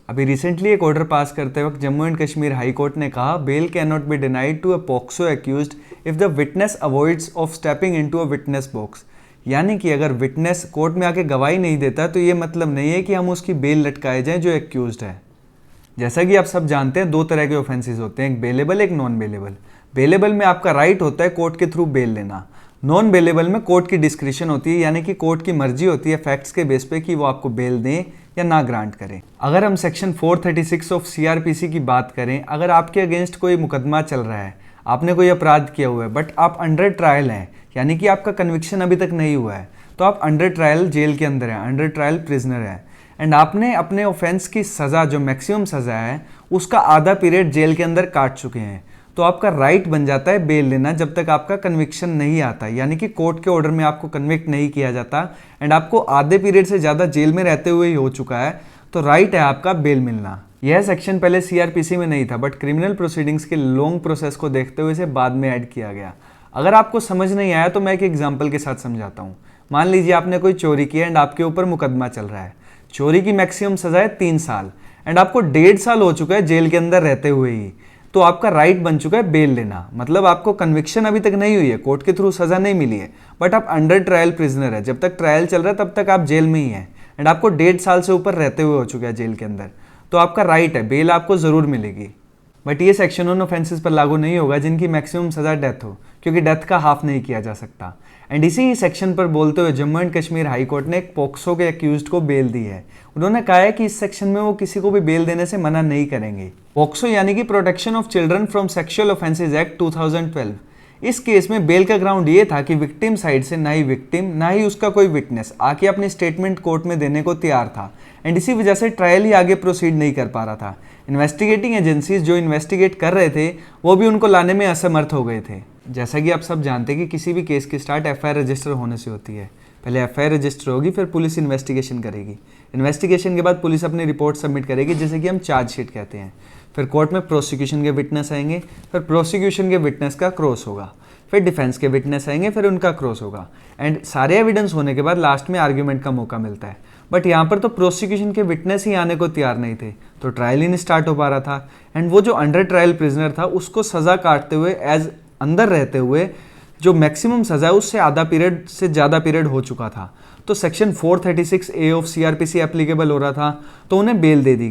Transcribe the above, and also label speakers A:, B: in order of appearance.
A: अभी रिसेंटली एक order pass करते वक्त Jammu and Kashmir high court ने कहा bail cannot be denied to a POCSO accused if the witness avoids of stepping into a witness box. यानी कि अगर विटनेस कोर्ट में आके गवाही नहीं देता तो ये मतलब नहीं है कि हम उसकी बेल लटकाए जाएं जो एक्यूज्ड है। जैसा कि आप सब जानते हैं दो तरह के ऑफेंसेस होते हैं, एक बेलेबल एक नॉन बेलेबल। बेलेबल में आपका राइट होता है कोर्ट के थ्रू बेल लेना। नॉन बेलेबल में कोर्ट की डिस्क्रिशन होती है, यानी कि कोर्ट की मर्जी होती है फैक्ट्स के बेस पे कि वो आपको बेल दें या ना ग्रांट करें। अगर हम सेक्शन 436 ऑफ सीआरपीसी की बात करें, अगर आपके अगेंस्ट कोई मुकदमा चल रहा है, आपने कोई अपराध किया हुआ है बट आप अंडर ट्रायल हैं, यानी कि आपका कन्विक्शन अभी तक नहीं हुआ है, तो आप अंडर ट्रायल जेल के अंदर हैं, अंडर ट्रायल प्रिजनर हैं एंड आपने अपने ऑफेंस की सज़ा जो मैक्सिमम सज़ा है उसका आधा पीरियड जेल के अंदर काट चुके हैं, तो आपका राइट बन जाता है बेल लेना जब तक आपका कन्विक्शन नहीं आता, यानी कि कोर्ट के ऑर्डर में आपको कन्विक्ट नहीं किया जाता एंड आपको आधे पीरियड से ज़्यादा जेल में रहते हुए ही हो चुका है, तो राइट है आपका बेल मिलना। यह सेक्शन पहले सीआरपीसी में नहीं था बट क्रिमिनल प्रोसीडिंग्स के लॉन्ग प्रोसेस को देखते हुए इसे बाद में ऐड किया गया। अगर आपको समझ नहीं आया तो मैं एक एग्जाम्पल के साथ समझाता हूँ। मान लीजिए आपने कोई चोरी की एंड आपके ऊपर मुकदमा चल रहा है। चोरी की मैक्सिमम सजा है 3 साल एंड आपको 1.5 साल हो चुका है जेल के अंदर रहते हुए ही, तो आपका राइट बन चुका है बेल लेना। मतलब आपको कन्विक्शन अभी तक नहीं हुई है, कोर्ट के थ्रू सजा नहीं मिली है बट आप अंडर ट्रायल प्रिजनर है, जब तक ट्रायल चल रहा है तब तक आप जेल में ही हैं एंड आपको 1.5 साल से ऊपर रहते हुए हो चुका है जेल के अंदर, तो आपका राइट है बेल आपको ज़रूर मिलेगी। बट ये सेक्शन उन ऑफेंसेस पर लागू नहीं होगा जिनकी मैक्सिमम सज़ा डेथ हो, क्योंकि डेथ का हाफ नहीं किया जा सकता। एंड इसी सेक्शन पर बोलते हुए Jammu and Kashmir high court ने एक पॉक्सो के एक्यूज्ड को बेल दी है। उन्होंने कहा है कि इस सेक्शन में वो किसी को भी बेल देने से मना नहीं करेंगे। पॉक्सो यानी कि protection of children from sexual offences act 2012। इस केस में बेल का ग्राउंड ये था कि विक्टिम साइड से ना ही विक्टिम ना ही उसका कोई विटनेस आके अपनी स्टेटमेंट कोर्ट में देने को तैयार था एंड इसी वजह से ट्रायल ही आगे प्रोसीड नहीं कर पा रहा था। इन्वेस्टिगेटिंग एजेंसीज जो इन्वेस्टिगेट कर रहे थे वो भी उनको लाने में असमर्थ हो गए थे। जैसा कि आप सब जानते हैं कि किसी भी केस की स्टार्ट एफआईआर रजिस्टर होने से होती है। पहले एफआईआर रजिस्टर होगी, फिर पुलिस इन्वेस्टिगेशन करेगी। इन्वेस्टिगेशन के बाद पुलिस अपनी रिपोर्ट सबमिट करेगी जिसे कि हम चार्जशीट कहते हैं। फिर कोर्ट में प्रोसिक्यूशन के विटनेस आएंगे, फिर प्रोसिक्यूशन के विटनेस का क्रॉस होगा, फिर डिफेंस के विटनेस आएंगे, फिर उनका क्रॉस होगा एंड सारे एविडेंस होने के बाद लास्ट में आर्ग्यूमेंट का मौका मिलता है। बट यहाँ पर तो प्रोसिक्यूशन के विटनेस ही आने को तैयार नहीं थे, तो ट्रायल ही नहीं स्टार्ट हो पा रहा था एंड वो जो अंडर ट्रायल प्रिजनर था उसको सज़ा काटते हुए एज अंदर रहते हुए जो मैक्सिमम सज़ा है उससे आधा पीरियड से ज़्यादा पीरियड हो चुका था, तो section 436A of CrPC applicable हो रहा था, तो उन्हें बेल दे दी।